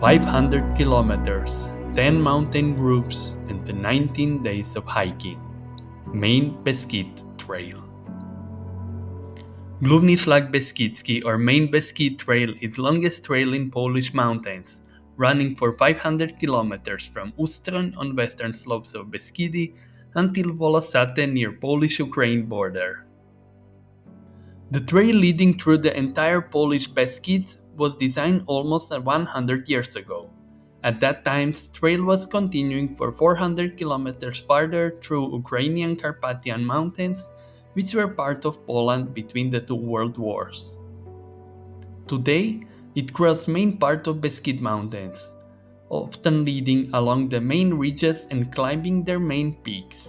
"500 kilometers, 10 mountain groups, and the 19 days of hiking." Main Beskid Trail. Główny Szlak Beskidzki or Main Beskid Trail is longest trail in Polish mountains, running for 500 kilometers from Ustron on western slopes of Beskidy until Volosate near Polish-Ukraine border. The trail leading through the entire Polish Beskids was designed almost 100 years ago. At that time, the trail was continuing for 400 kilometers farther through Ukrainian Carpathian Mountains, which were part of Poland between the two world wars. Today, it crosses main part of Beskid Mountains, often leading along the main ridges and climbing their main peaks.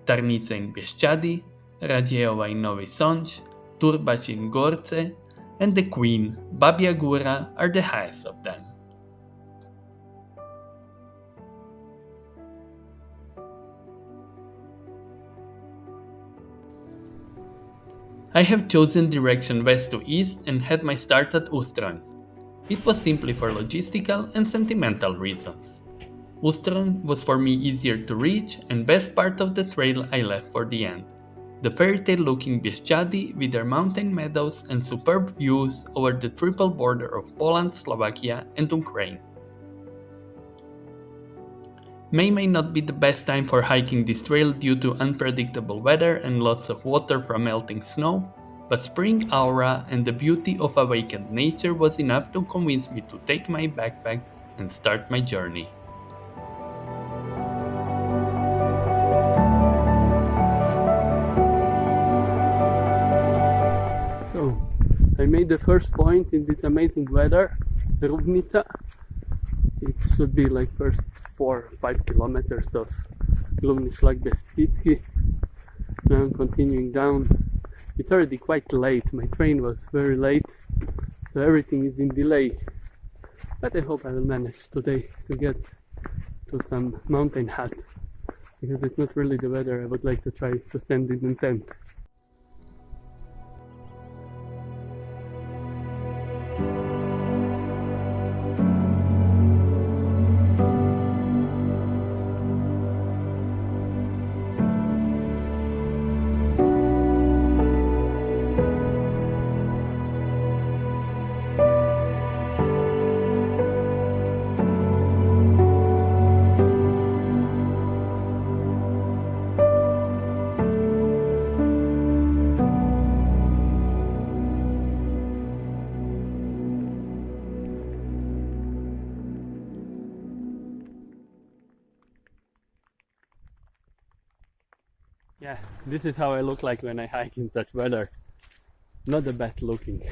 Tarnica in Bieszczady, Radziejowa in Nowy Sącz, Turbacz in Gorce, and the Queen, Babia Góra, are the highest of them. I have chosen direction west to east and had my start at Ustron. It was simply for logistical and sentimental reasons. Ustron was for me easier to reach and best part of the trail I left for the end. The fairy tale looking Bieszczady with their mountain meadows and superb views over the triple border of Poland, Slovakia and Ukraine. May not be the best time for hiking this trail due to unpredictable weather and lots of water from melting snow, but spring aura and the beauty of awakened nature was enough to convince me to take my backpack and start my journey. So, I made the first point in this amazing weather, Równica. It should be like first 4 or 5 kilometers of Główny Szlak Beskidzki. Now I'm continuing down. It's already quite late, my train was very late, so everything is in delay. But I hope I will manage today to get to some mountain hut, because it's not really the weather I would like to try to stand in a tent. Yeah, this is how I look like when I hike in such weather. Not the best looking.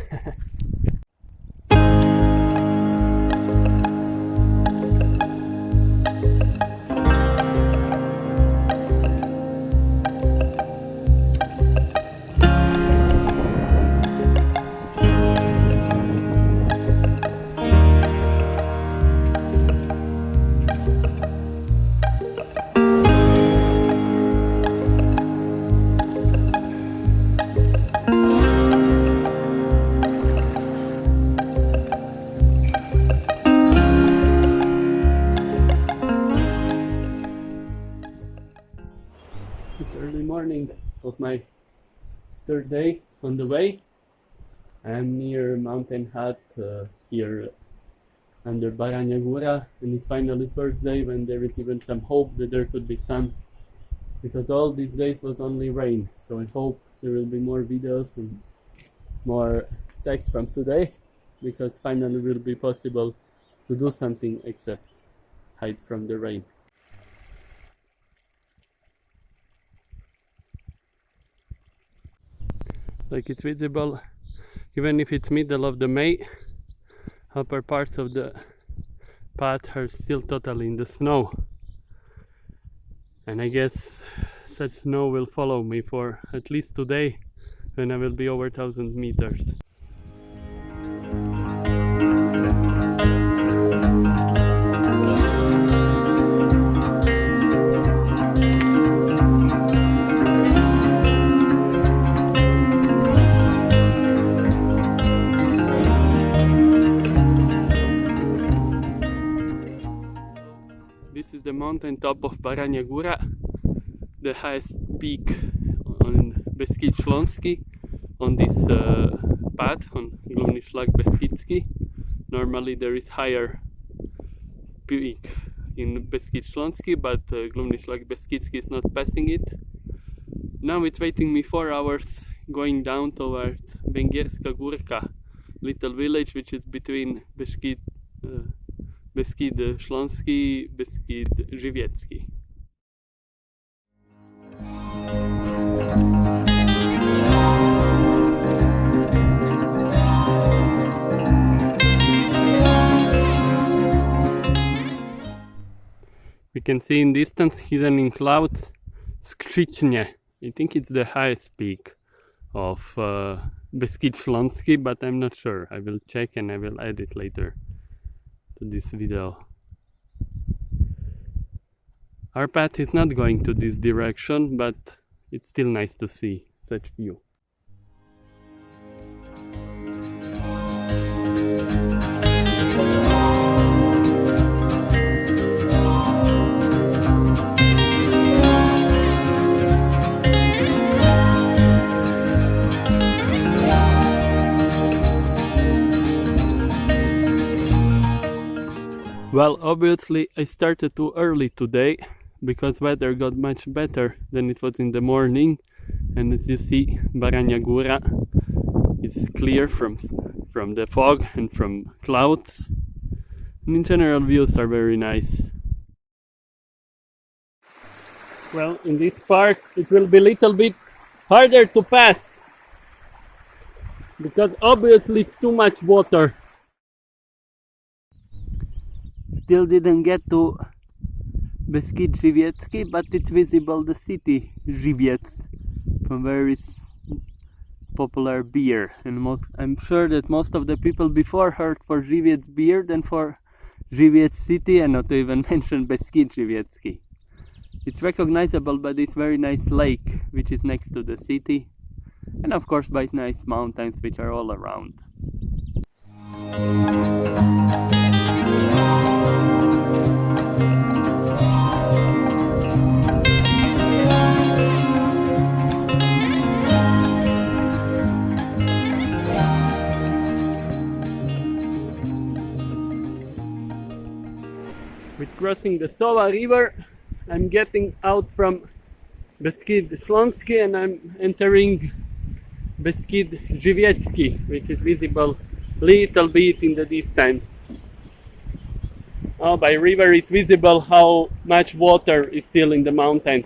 It's early morning of my third day on the way. I'm near Mountain Hut here under Barania Góra, and it's finally first day when there is even some hope that there could be sun, because all these days was only rain. So I hope there will be more videos and more text from today, because finally will be possible to do something except hide from the rain. Like it's visible, even if it's middle of the May, upper parts of the path are still totally in the snow. And I guess such snow will follow me for at least today, when I will be over 1000 meters. on top of Baranja Gora, the highest peak on Beskid Śląski, on this path on Glumny Szlak Beskidzki. Normally there is higher peak in Beskid Śląski, but Glumny Szlak Beskidzki is not passing it. Now it's waiting me 4 hours going down towards Węgierska Górka, little village which is between Beskid Śląski, Beskid Żywiecki. We can see in distance, hidden in clouds, Skrzycznie. I think it's the highest peak of Beskid Śląski, but I'm not sure. I will check and I will add it later to this video. Our path is not going to this direction, but it's still nice to see such view. Well, obviously I started too early today because weather got much better than it was in the morning, and as you see, Baranja Gora is clear from the fog and from clouds, and in general views are very nice. Well, in this part it will be a little bit harder to pass because obviously it's too much water. Still didn't get to Beskid Żywiecki, but it's visible the city Żywiec, from where is popular beer, and I'm sure that most of the people before heard for Żywiec beer than for Żywiec city, and not to even mention Beskid Żywiecki. It's recognizable by this very nice lake which is next to the city, and of course by nice mountains which are all around. With crossing the Sowa river, I'm getting out from Beskid Śląski and I'm entering Beskid Żywiecki, which is visible little bit in the distance. Oh, by river it's visible how much water is still in the mountains.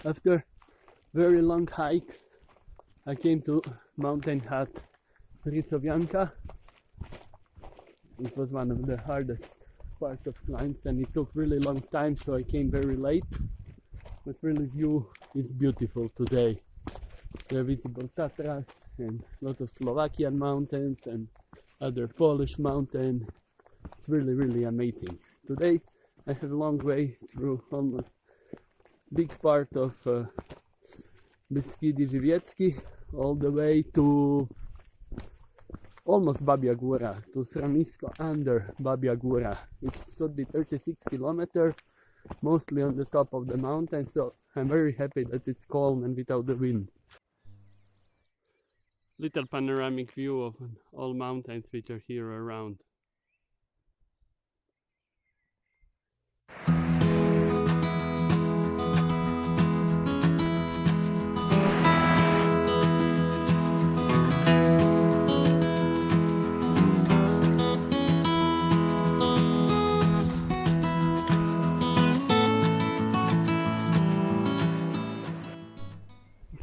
After very long hike, I came to mountain hut Rysowianka. It was one of the hardest parts of climbs and it took really long time, so I came very late. But really view is beautiful today. There are visible Tatras and a lot of Slovakian mountains and other Polish mountains. It's really amazing. Today I have a long way through almost big part of Beskid Żywiecki all the way to almost Babia Góra, to Sramisko under Babia Góra. It should be 36 kilometers, mostly on the top of the mountain, so I'm very happy that it's calm and without the wind. Little panoramic view of all mountains which are here around.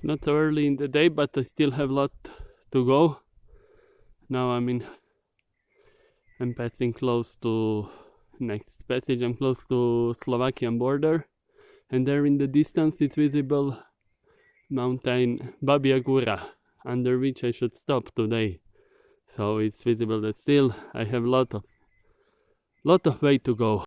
Not so early in the day, but I still have a lot to go. Now I'm in I'm passing close to next passage. I'm close to Slovakian border, and there in the distance it's visible mountain Babia Gora, under which I should stop today. So it's visible that still I have lot of way to go.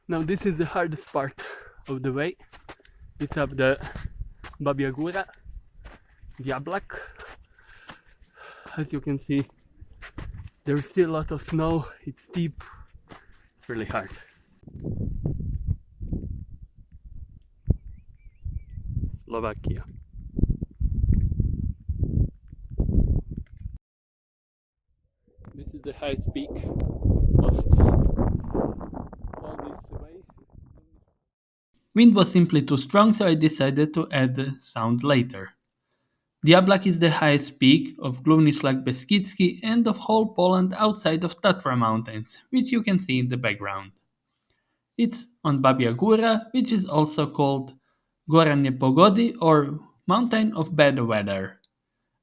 Now this is the hardest part of the way. It's up the Babia Gora, Diablak. As you can see, there's still a lot of snow, it's steep, it's really hard. Slovakia. This is the highest peak of all this way. Wind was simply too strong, so I decided to add the sound later. Diablak is the highest peak of Główny Szlak Beskidzki and of whole Poland outside of Tatra Mountains, which you can see in the background. It's on Babia Góra, which is also called Góra Niepogody or Mountain of Bad Weather.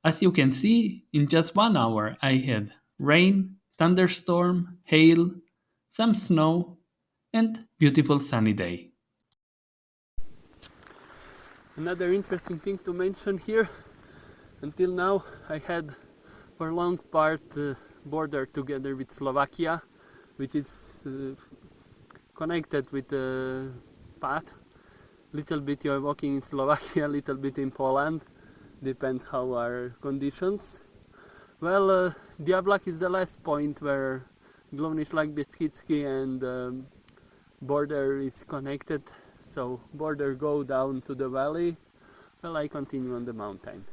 As you can see, in just 1 hour I had rain, thunderstorm, hail, some snow, and beautiful sunny day. Another interesting thing to mention here, until now I had for a long part border together with Slovakia, which is connected with the path. Little bit you are walking in Slovakia, little bit in Poland, depends how are conditions. Well, Diablak is the last point where Główny Szlak Beskidzki and border is connected. So border go down to the valley, while I continue on the mountain.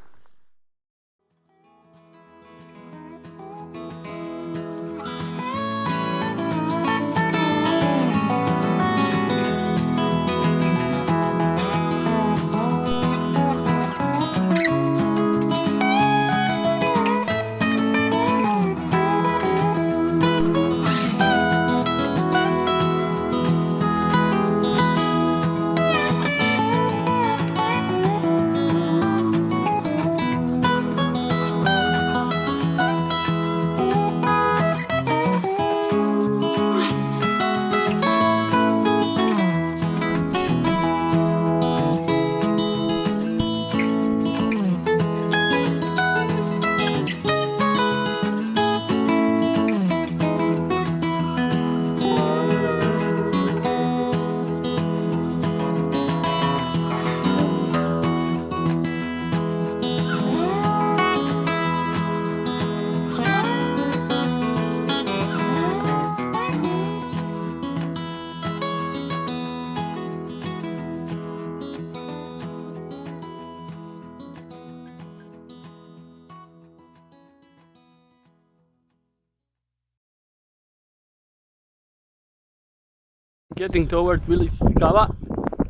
Getting towards Village Skava,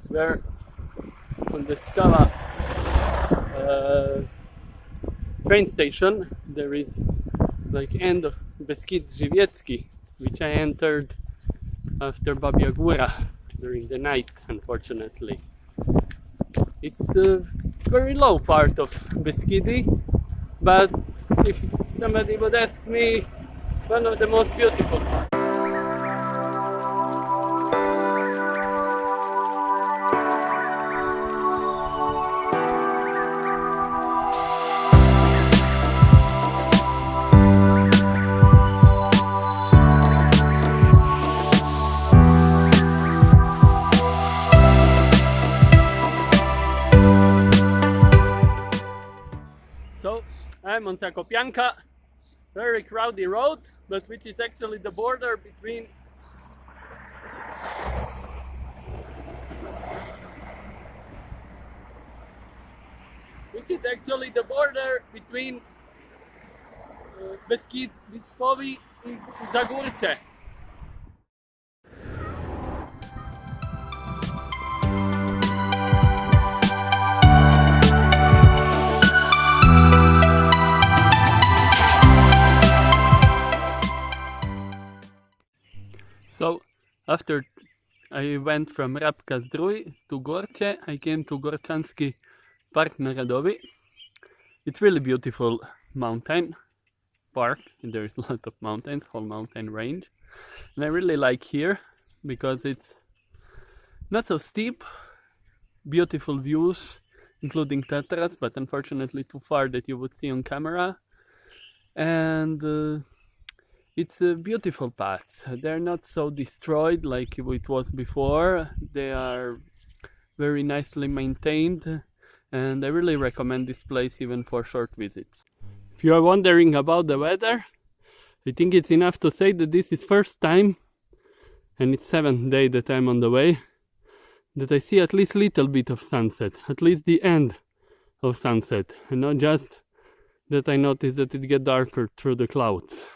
where on the Skava train station there is like end of Beskid Żywiecki, which I entered after Babia Góra during the night, unfortunately. It's a very low part of Beskidy, but if somebody would ask me, one of the most beautiful parts. So I'm on Zakopianka, very crowded road, but which is actually the border between Beskid Wyspowy i Zagórcze. So after I went from Rabka Zdrój to Gorcze, I came to Gorczański Park Narodowy. It's really beautiful mountain park. There's a lot of mountains, whole mountain range. And I really like here because it's not so steep, beautiful views, including Tatras, but unfortunately too far that you would see on camera. And it's a beautiful paths. They're not so destroyed like it was before. They are very nicely maintained, and I really recommend this place even for short visits. If you are wondering about the weather, I think it's enough to say that this is first time, and it's 7th day that I'm on the way, that I see at least little bit of sunset, at least the end of sunset, and not just that I notice that it get darker through the clouds.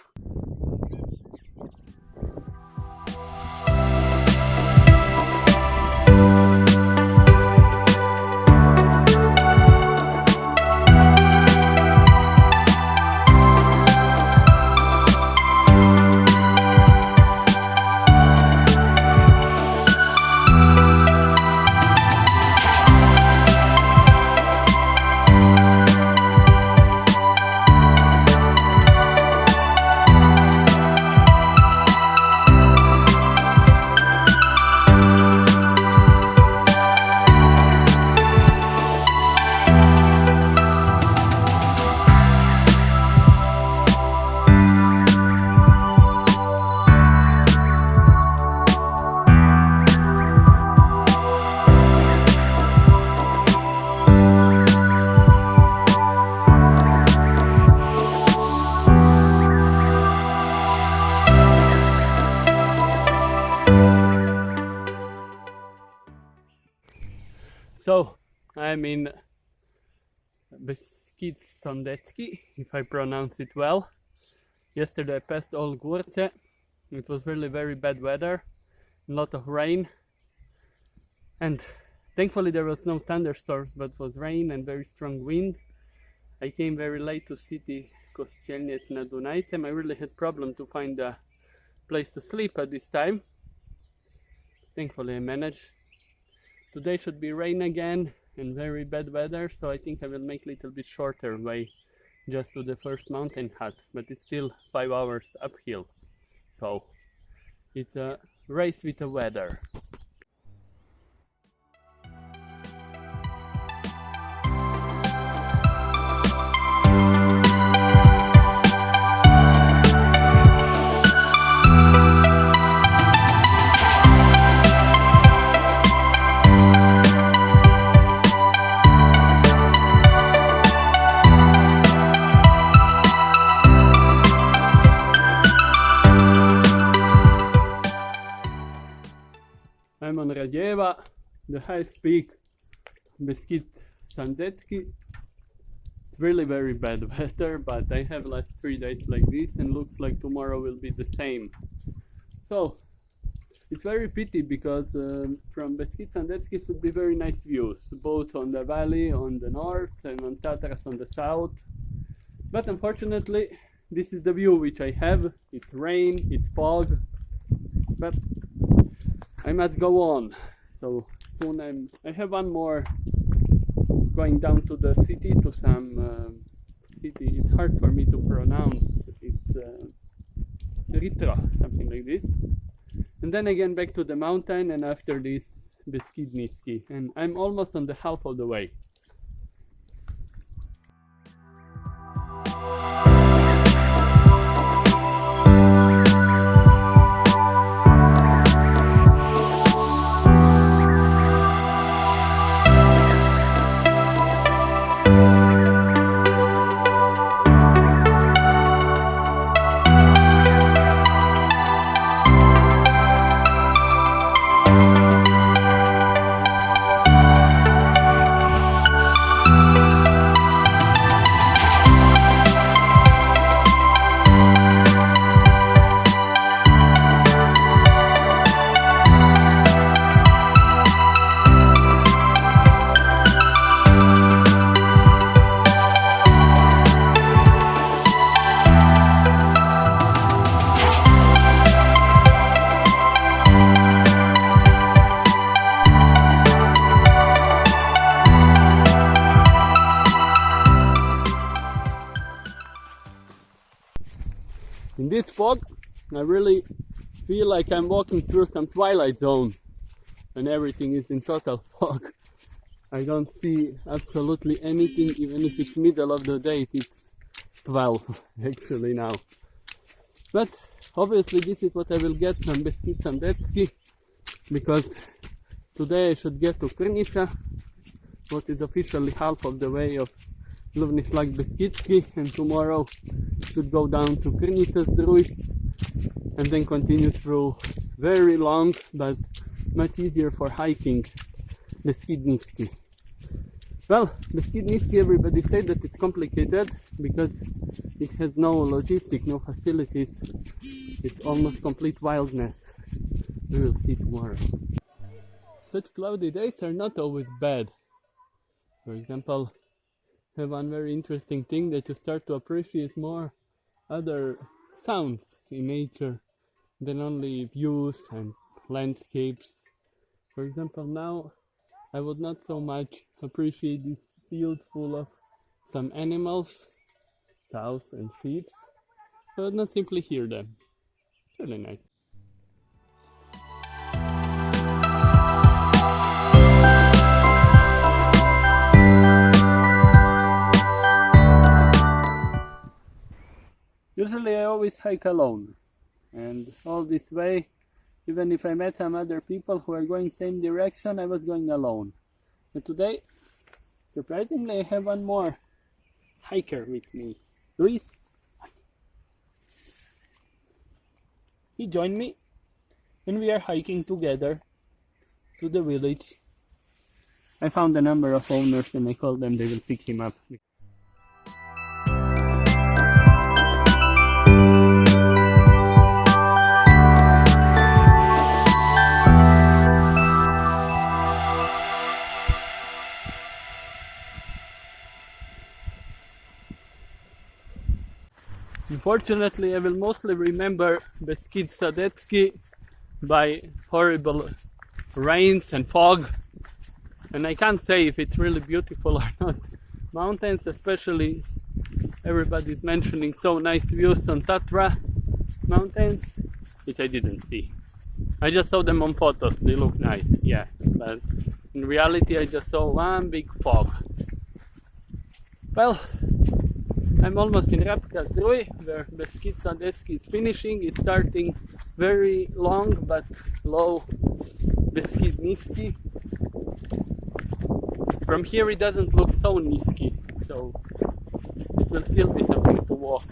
So I'm in Beskid Sądecki, if I pronounce it well. Yesterday I passed Old Górce. It was really very bad weather, a lot of rain, and thankfully there was no thunderstorms, but it was rain and very strong wind. I came very late to city Kościelniec na Dunajcem. I really had problem to find a place to sleep at this time. Thankfully I managed. Today should be rain again and very bad weather, so I think I will make a little bit shorter way just to the first mountain hut, but it's still 5 hours uphill, so it's a race with the weather. I'm on Radziewa, the highest peak, Beskid Sądecki. It's really very bad weather, but I have last 3 days like this and looks like tomorrow will be the same. So it's very pity because from Beskid Sądecki should be very nice views, both on the valley on the north and on Tatras on the south. But unfortunately this is the view which I have. It's rain, it's fog, but I must go on. So soon I have one more going down to the city, to some city. It's hard for me to pronounce. It's Ritro, something like this. And then again back to the mountain, and after this Beskid Niski. And I'm almost on the half of the way. fog. I really feel like I'm walking through some Twilight Zone and everything is in total fog. I don't see absolutely anything, even if it's middle of the day. It's 12 actually now. But obviously this is what I will get from Beskid Sandetsky, because today I should get to Krnica, what is officially half of the way of Luvni Šlag Beskidski, and tomorrow should go down to Krnica Zdruj and then continue through very long but much easier for hiking Beskid Niski. Well, Beskid Niski, everybody say that it's complicated because it has no logistic, no facilities. It's almost complete wildness. We will see tomorrow. Such cloudy days are not always bad. For example, have one very interesting thing that you start to appreciate more other sounds in nature than only views and landscapes. For example, now I would not so much appreciate this field full of some animals, cows and sheep. I would not simply hear them. It's really nice. Usually I always hike alone, and all this way, even if I met some other people who are going same direction, I was going alone. But today, surprisingly, I have one more hiker with me, Luis. He joined me, and we are hiking together to the village. I found a number of owners and I called them, they will pick him up. Unfortunately, I will mostly remember Beskid Sandetsky by horrible rains and fog, and I can't say if it's really beautiful or not. Mountains, especially, everybody's mentioning so nice views on Tatra mountains, which I didn't see. I just saw them on photos, they look nice, yeah, but in reality I just saw one big fog. Well, I'm almost in Rabka Zdruj, where Beskid Sandetsky is finishing. It's starting very long but low Beskid Niski. From here it doesn't look so Niski, so it will still be something to walk.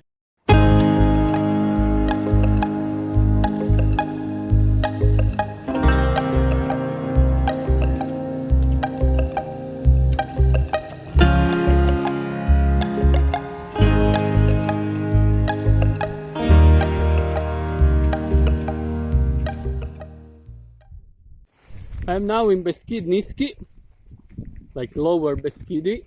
I'm now in Beskid Niski, like lower Beskidi,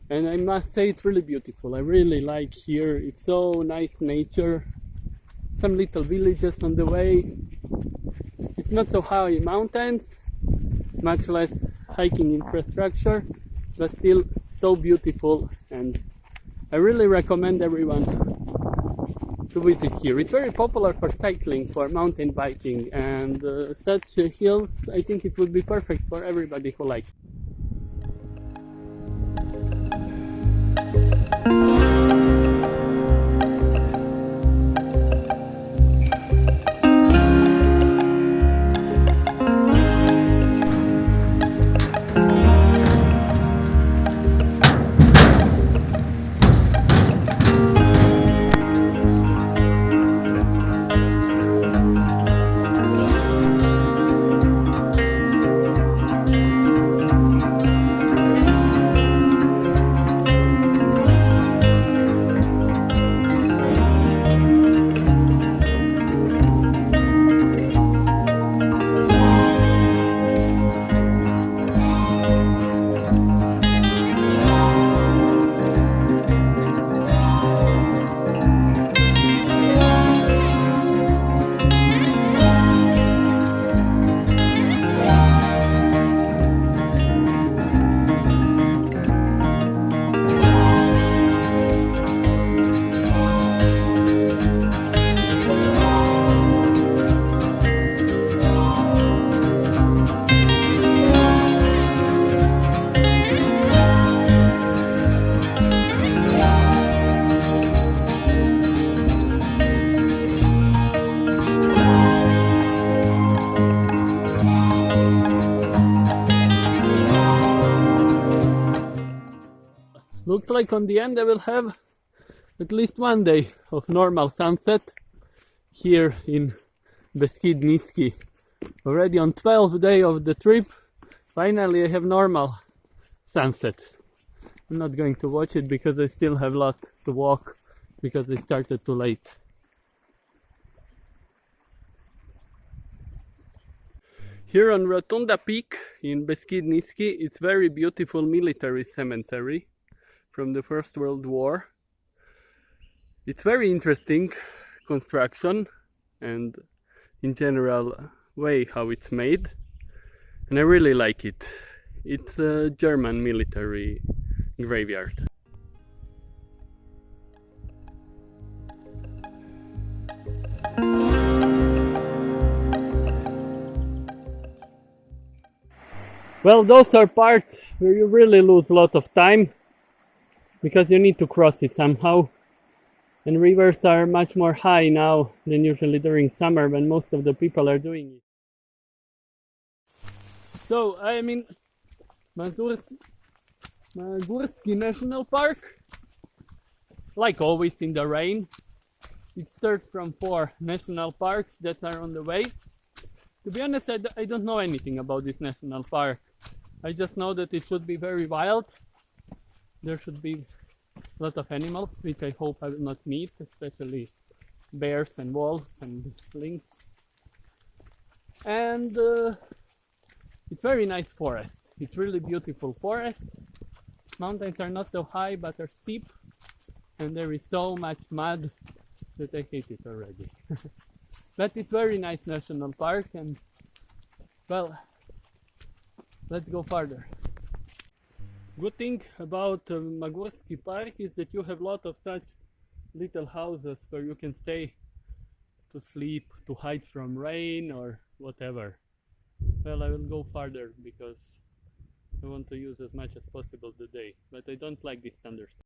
and I must say it's really beautiful. I really like here, it's so nice nature, some little villages on the way. It's not so high mountains, much less hiking infrastructure, but still so beautiful, and I really recommend everyone to visit here. It's very popular for cycling, for mountain biking, and such hills, I think it would be perfect for everybody who likes. looks like on the end I will have at least one day of normal sunset here in Beskid Niski. Already on 12th day of the trip, finally I have normal sunset. I'm not going to watch it because I still have a lot to walk because I started too late. Here on Rotunda Peak in Beskid Niski, it's very beautiful military cemetery from the First World War. It's very interesting construction and in general way how it's made, and I really like it. It's a German military graveyard. Well, those are parts where you really lose a lot of time because you need to cross it somehow. And rivers are much more high now than usually during summer when most of the people are doing it. So I'm in Mazursky National Park. Like always in the rain. It's third from 4 national parks that are on the way. To be honest, I don't know anything about this national park. I just know that it should be very wild. There should be a lot of animals, which I hope I will not meet, especially bears and wolves and lynx. And it's very nice forest. It's really beautiful forest. Mountains are not so high but are steep, and there is so much mud that I hate it already. But it's very nice national park, and well, let's go further. Good thing about Magursky Park is that you have a lot of such little houses where you can stay to sleep, to hide from rain or whatever. Well, I will go further because I want to use as much as possible today, but I don't like this thunderstorm.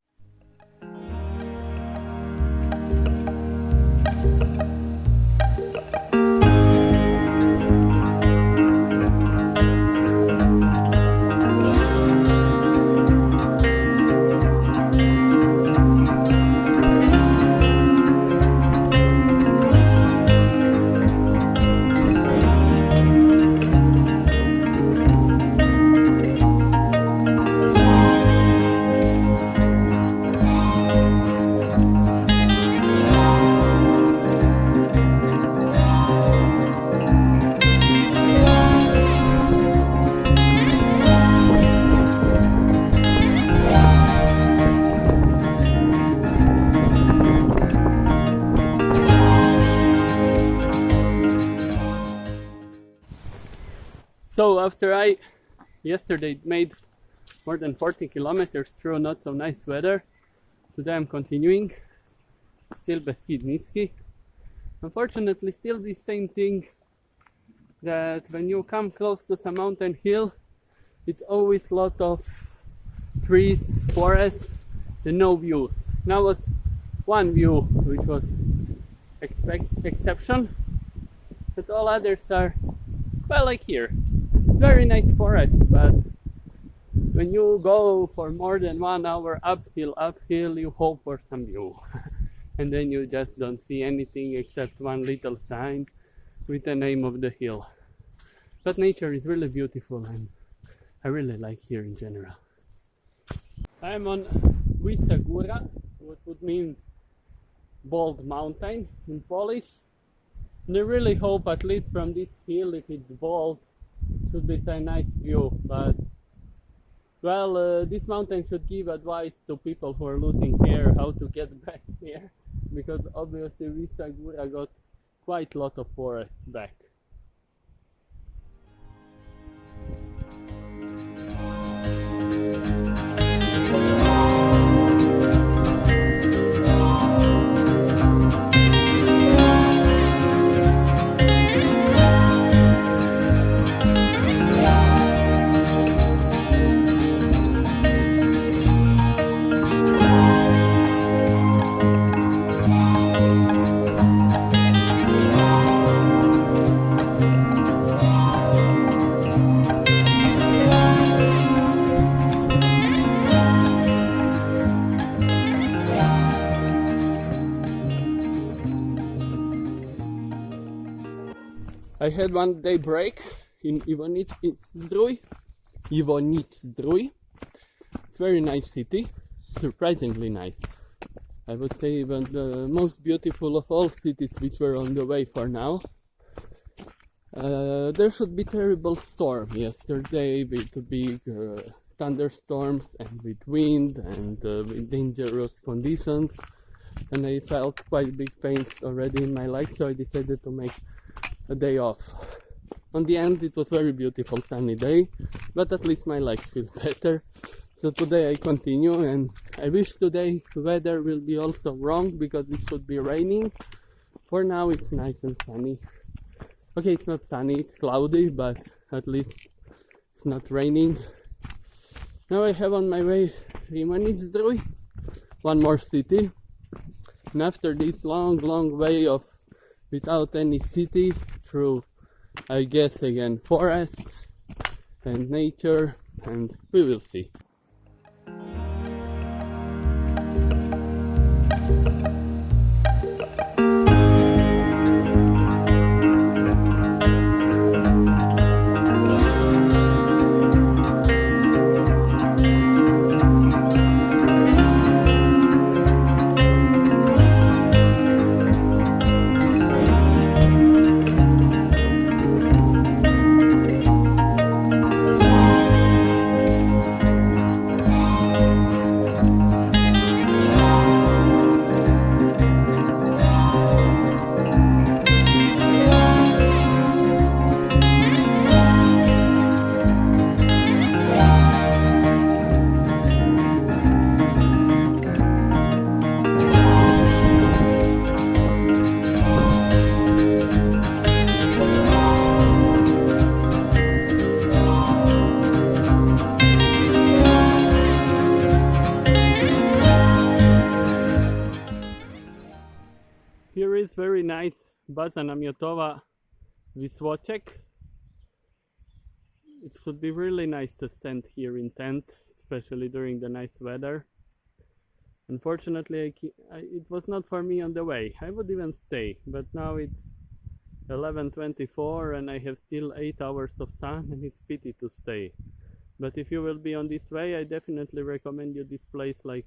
So after I yesterday made more than 40 kilometers through not so nice weather, today I'm continuing, still Beskid Niski. Unfortunately still the same thing, that when you come close to some mountain hill, it's always a lot of trees, forests, and no views. Now was one view which was exception, but all others are, well, like here. Very nice forest, but when you go for more than 1 hour uphill, you hope for some view. And then you just don't see anything except one little sign with the name of the hill. But nature is really beautiful and I really like here in general. I'm on Wysoka Góra, what would mean bald mountain in Polish. And I really hope, at least from this hill, if it's bald, should be a nice view. But well, this mountain should give advice to people who are losing hair how to get back here, because obviously Wysoka Góra got quite a lot of forest back. I had 1 day break in Ivanić-Zdrój. It's a very nice city, surprisingly nice. I would say even the most beautiful of all cities which were on the way for now. There should be terrible storm yesterday with big thunderstorms and with wind and with dangerous conditions, and I felt quite big pains already in my leg, so I decided to make a day off. On the end it was very beautiful sunny day, but at least my legs feel better. So today I continue, and I wish today weather will be also wrong because it should be raining. For now it's nice and sunny. Okay, it's not sunny, it's cloudy, but at least it's not raining. Now I have on my way Ivanić-Zdrój, one more city. And after this long way of without any city, through I guess again forests and nature, and we will see. Here is very nice baza namiotowa Wisłoczek. It should be really nice to stand here in tent, especially during the nice weather. Unfortunately, it was not for me on the way. I would even stay, but now it's 11:24 and I have still 8 hours of sun, and it's pity to stay. But if you will be on this way, I definitely recommend you this place. Like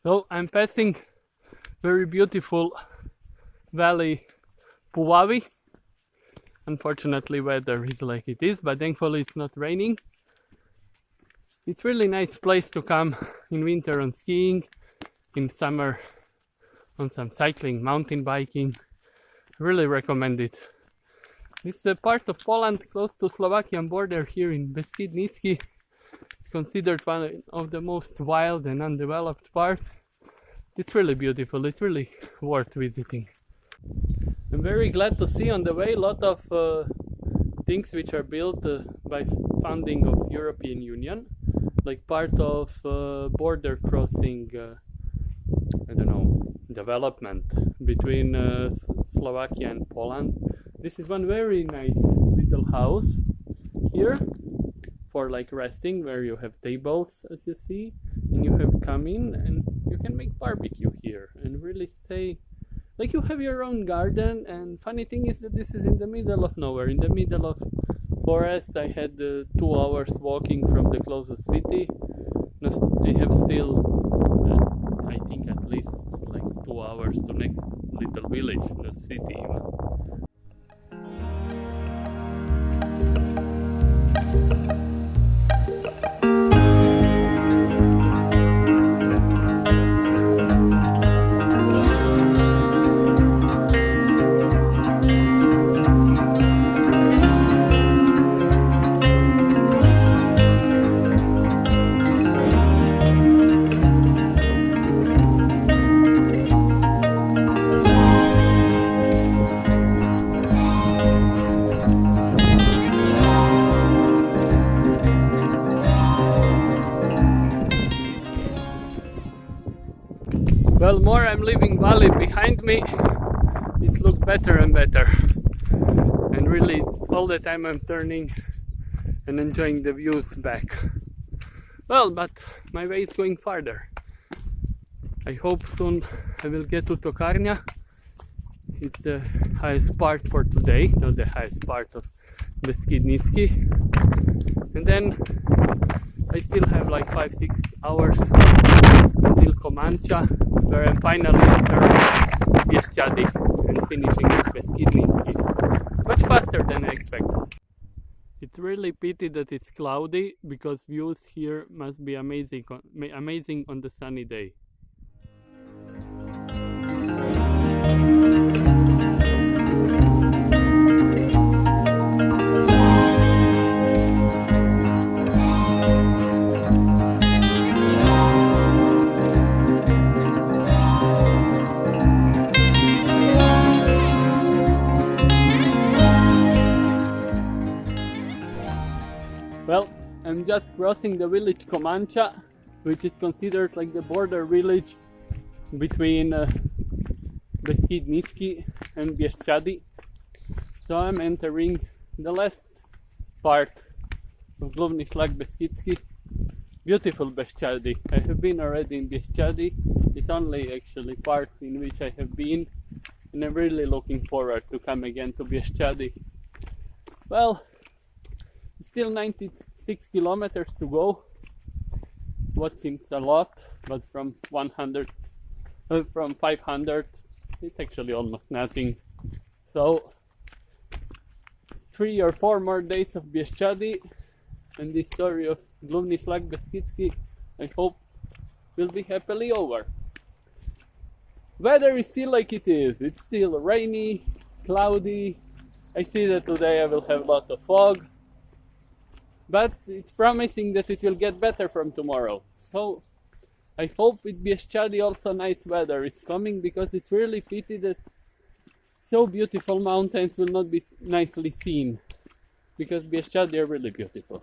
so I'm passing very beautiful valley Puławy. Unfortunately weather is like it is, but thankfully it's not raining. It's really nice place to come in winter on skiing, in summer on some cycling, mountain biking. Really recommend it. This is a part of Poland close to Slovakian border here in Beskid Niski. Considered one of the most wild and undeveloped parts. It's really beautiful, it's really worth visiting. I'm very glad to see on the way a lot of things which are built by funding of European Union, like part of border crossing, development between Slovakia and Poland. This is one very nice little house here for like resting, where you have tables as you see, and you have come in and you can make barbecue here and really stay like you have your own garden. And funny thing is that this is in the middle of nowhere, in the middle of forest. I had 2 hours walking from the closest city. I have still I think at least like 2 hours to next little village, not city even. I'm leaving Bali behind me, it's looked better and better. And really, it's all the time I'm turning and enjoying the views back. Well, but my way is going farther. I hope soon I will get to Tokarnia. It's the highest part for today, not the highest part of Beskid Niski. And then I still have like 5-6 hours until Komanča, where I'm finally entering Bieszczady and finishing Beskid Niski. Much faster than I expected. It's really pity that it's cloudy, because views here must be amazing on the sunny day. Well, I'm just crossing the village Komanča, which is considered like the border village between Beskid Niski and Bieszczady. So I'm entering the last part of Główny Szlak Beskidzki. Beautiful Bieszczady. I have been already in Bieszczady. It's only actually part in which I have been, and I'm really looking forward to come again to Bieszczady. Well, still 96 kilometers to go. What seems a lot, but from 500, it's actually almost nothing. So 3 or 4 more days of Bieszczady, and the story of Główny Szlak Beskidzki, I hope, will be happily over. Weather is still like it is. It's still rainy, cloudy. I see that today I will have a lot of fog, but it's promising that it will get better from tomorrow. So I hope with Bieszczady also nice weather is coming, because it's really pity that so beautiful mountains will not be nicely seen, because Bieszczady are really beautiful.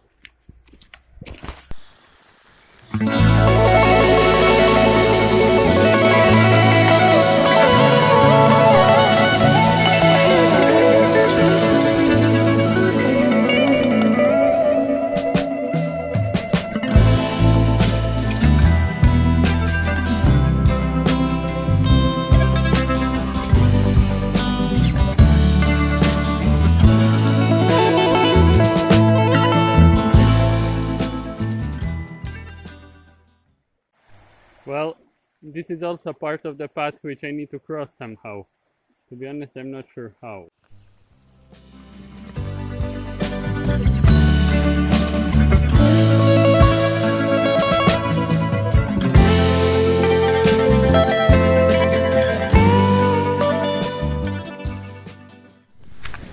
Well, this is also part of the path which I need to cross somehow. To be honest, I'm not sure how.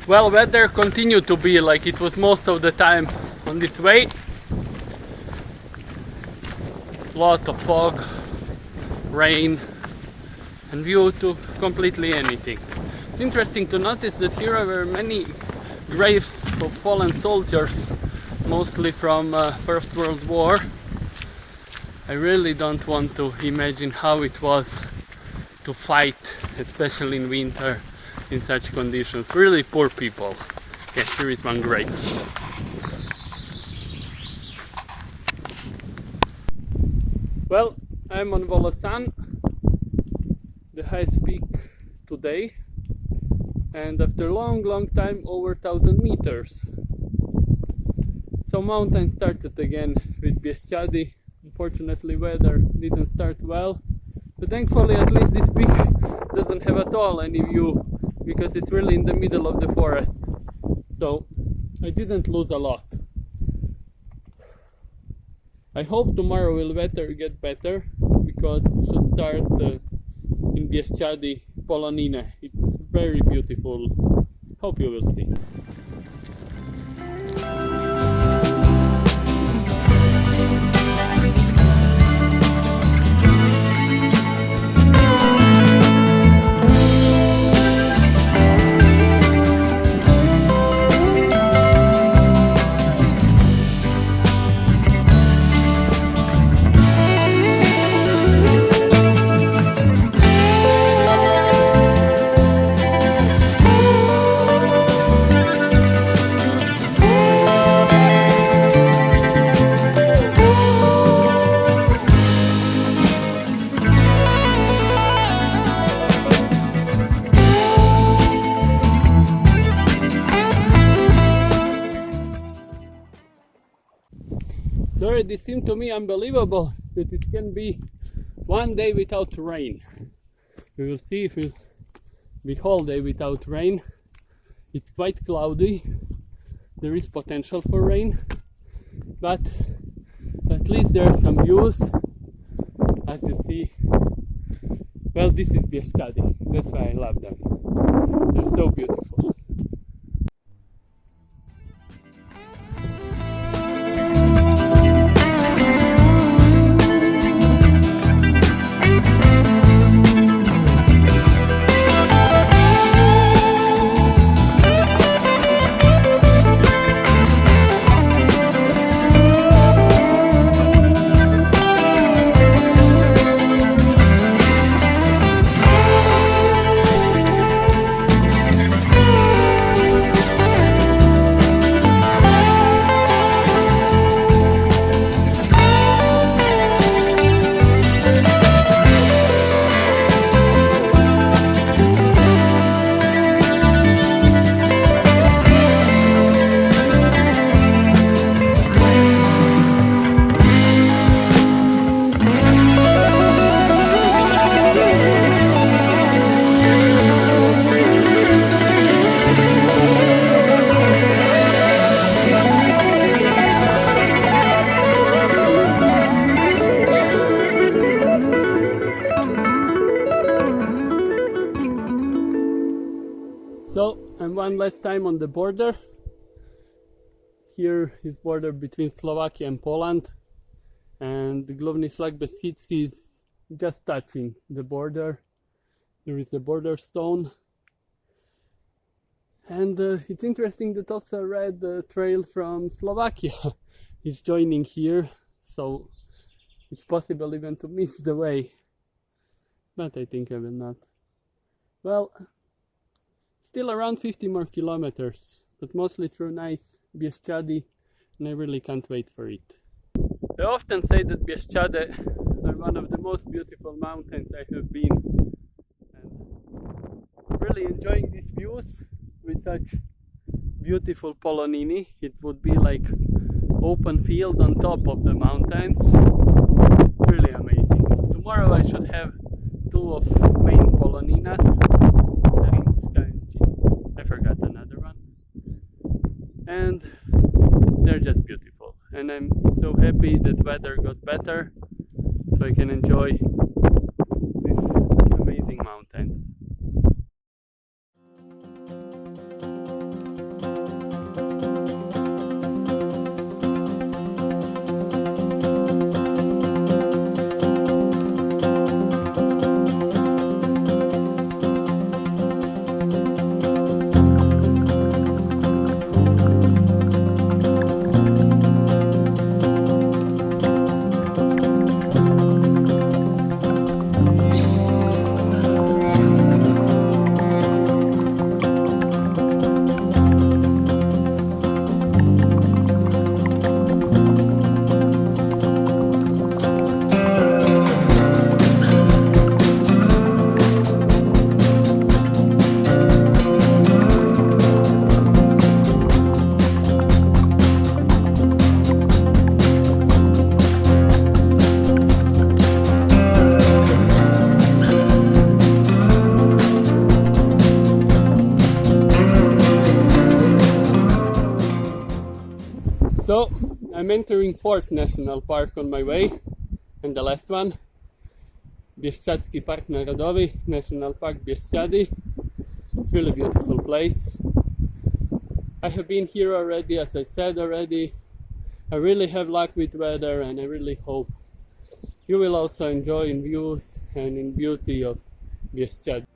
Well, weather continued to be like it was most of the time on this way. Lot of fog, rain, and view to completely anything. It's interesting to notice that here were many graves of fallen soldiers, mostly from First World War. I really don't want to imagine how it was to fight, especially in winter, in such conditions. Really poor people. Okay, here is one grave. Well, I'm on Volosan, the highest peak today, and after a long time, over 1000 meters. So mountain started again with Bieszczady. Unfortunately, weather didn't start well, but thankfully at least this peak doesn't have at all any view, because it's really in the middle of the forest. So I didn't lose a lot. I hope tomorrow will weather get better, because we should start in Bieszczady Polonine. It's very beautiful. Hope you will see. already seemed to me unbelievable that it can be one day without rain. We will see if it will be whole day without rain. It's quite cloudy. There is potential for rain, but at least there are some views. As you see, well, this is Bieszczady. That's why I love them. They're so beautiful. So, and one last time on the border. Here is border between Slovakia and Poland, and the Główny Szlak Beskidzki is just touching the border. There is a border stone, and it's interesting that also a red trail from Slovakia is joining here, so it's possible even to miss the way, but I think I will not. Well, still around 50 more kilometers, but mostly through nice Bieszczady, and I really can't wait for it. I often say that Bieszczady are one of the most beautiful mountains I have been, and I'm really enjoying these views with such beautiful Poloniny. It would be like open field on top of the mountains. It's really amazing. Tomorrow I should have two of main Poloninas. I forgot another one, and they're just beautiful, and I'm so happy that weather got better so I can enjoy these amazing mountains. So, I'm entering 4th National Park on my way, and the last one, Bieszczadzki Park Narodowy, National Park Bieszczady. Really beautiful place. I have been here already, as I said already. I really have luck with weather, and I really hope you will also enjoy in views and in beauty of Bieszczady.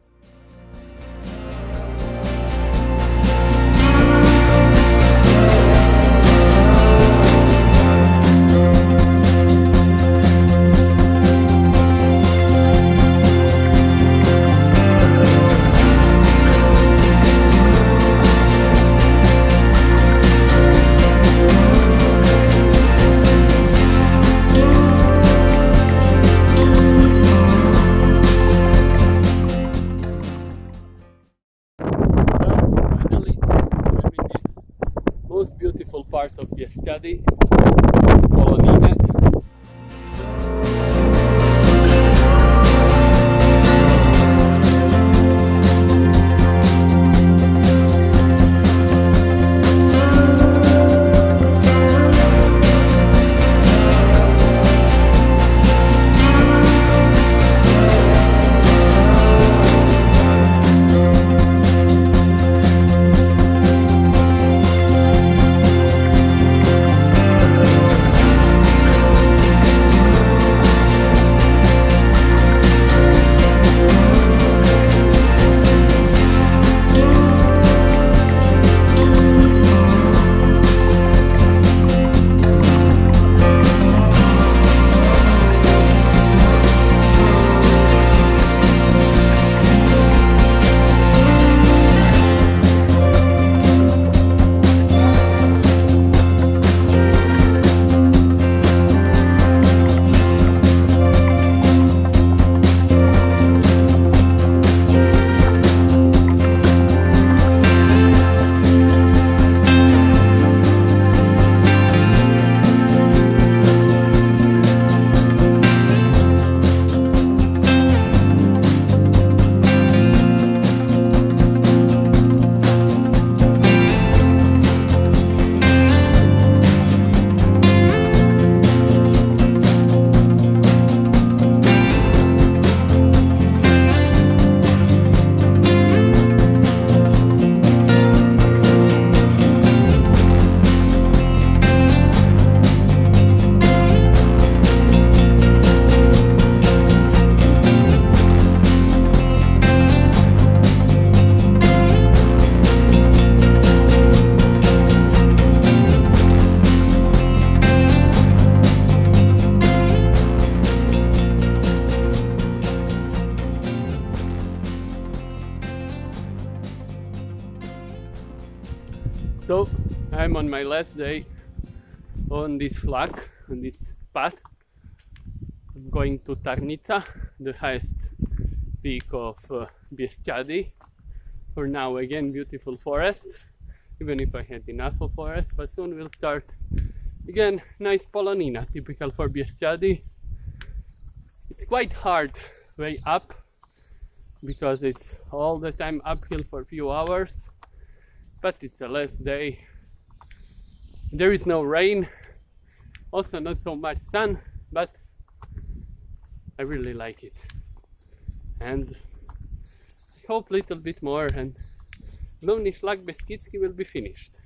Part of Bieszczady, Polonine. So I'm on my last day on this flag, on this path. I'm going to Tarnica, the highest peak of Bieszczady. For now, again, beautiful forest, even if I had enough of forest, but soon we'll start again. Nice Polonina, typical for Bieszczady. It's quite hard way up because it's all the time uphill for a few hours, but it's the last day. There is no rain, also not so much sun, but I really like it, and I hope a little bit more and Dolny Szlak Beskidzki will be finished.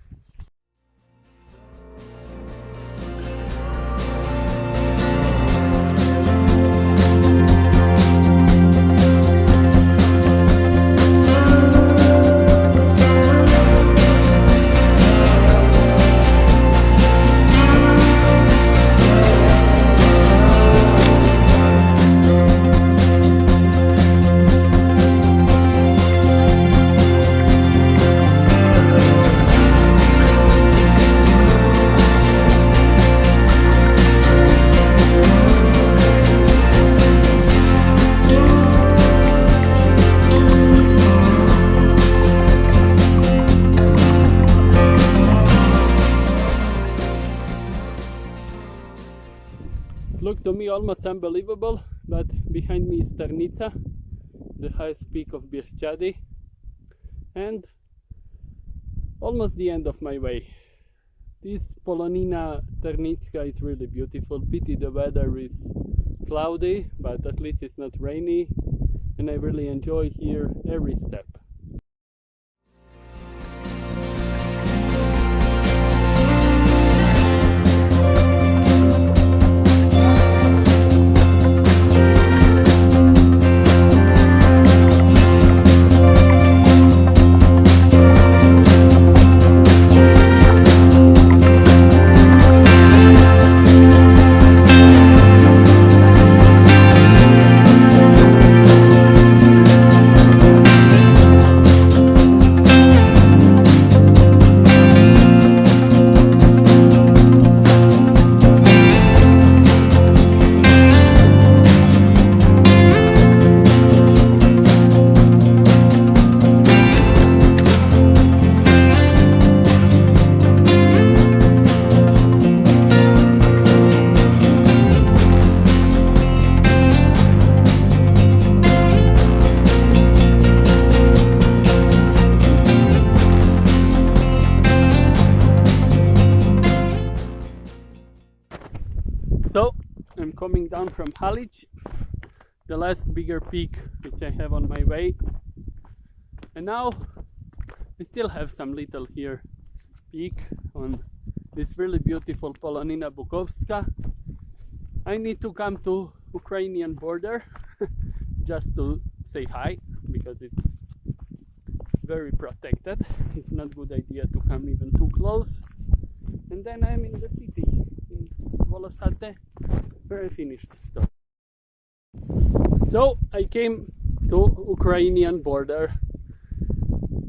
Looked to me almost unbelievable, but behind me is Tarnica, the highest peak of Bieszczady, and almost the end of my way. This Polonina Tarnica is really beautiful. Pity the weather is cloudy, but at least it's not rainy, and I really enjoy here every step. coming down from Halic, the last bigger peak which I have on my way. And now I still have some little here peak on this really beautiful Polonina Bukowska. I need to come to Ukrainian border just to say hi, because it's very protected. It's not good idea to come even too close. And then I'm in the city, in Volosate, where I finished the story. So I came to Ukrainian border.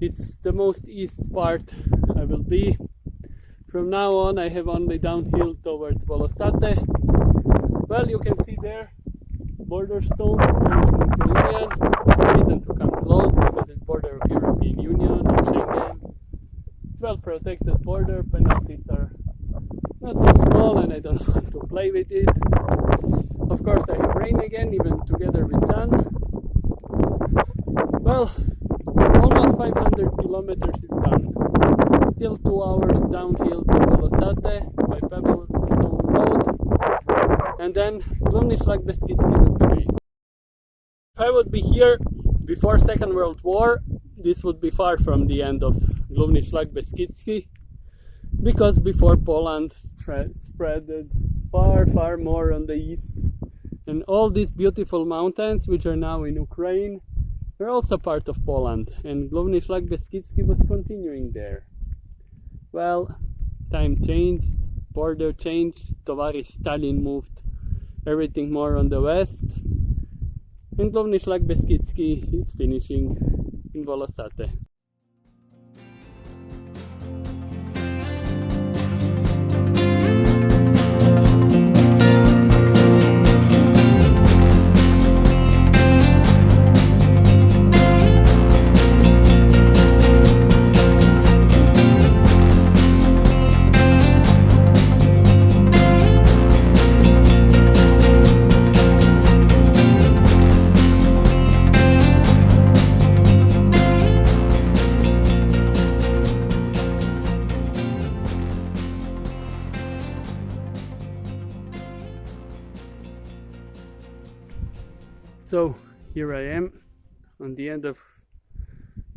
It's the most east part I will be. From now on I have only downhill towards Volosate. Well, you can see there border stones in Ukrainian. It's forbidden to come close because it's border of European Union and Schengen. It's well protected border. Penalties are not so small and I don't want to play with it. Of course I have rain again, even together with sun. Well, almost 500 kilometers is done. Still 2 hours downhill to Volosate by Pebblestone Road. And then Gluvny Szlak Beskidzki would be made. If I would be here before Second World War, this would be far from the end of Gluvny Szlak Beskidzki, because before Poland spread far more on the east, and all these beautiful mountains which are now in Ukraine were also part of Poland, and Gluvny Szlak Beskidzki was continuing there. Well, time changed, border changed, Tovarysh Stalin moved everything more on the west, and Gluvny Szlak Beskidzki is finishing in Volosate. So here I am on the end of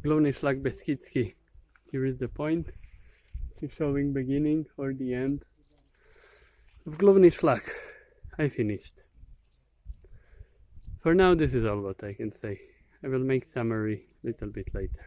Gluvny Szlak Beskidzki. Here is the point, showing beginning or the end of Gluvny Szlak. I finished. For now this is all what I can say. I will make summary a little bit later.